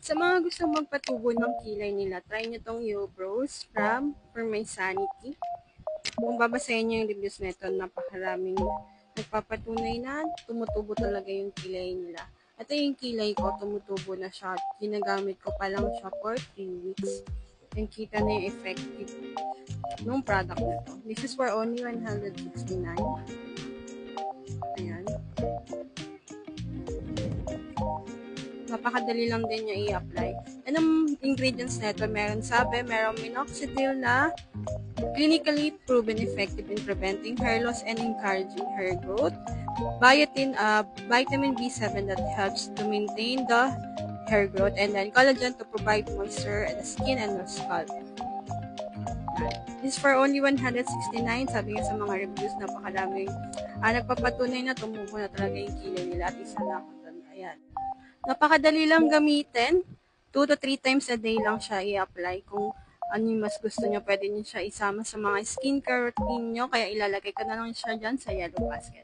Sa mga gustong magpatubo ng kilay nila, try nyo tong Yobro Scrub for My Sanity. Kung babasahin nyo yung reviews nito, napakaraming nagpapatunay na tumutubo talaga yung kilay nila. Ito yung kilay ko, tumutubo na siya. Ginagamit ko pa lang siya for 3 weeks. And kita na yung effective ng product na to. This is for only 169. Ayan. Napakadali lang din niya i-apply. Anong ingredients nito? Meron sabi, merong minoxidil na clinically proven effective in preventing hair loss and encouraging hair growth. Biotin, vitamin B7 that helps to maintain the hair growth, and then collagen to provide moisture in the skin and the scalp. This is for only 169. Sabi nga sa mga reviews, napakaraming nagpapatunay na tumubo na talaga yung kilay nila at isa lang ako doon. Ayan. Napakadali lang gamitin. 2 to 3 times a day lang siya i-apply. Kung ano yung mas gusto nyo, pwede nyo siya isama sa mga skincare routine nyo. Kaya ilalagay ko na lang siya dyan sa yellow basket.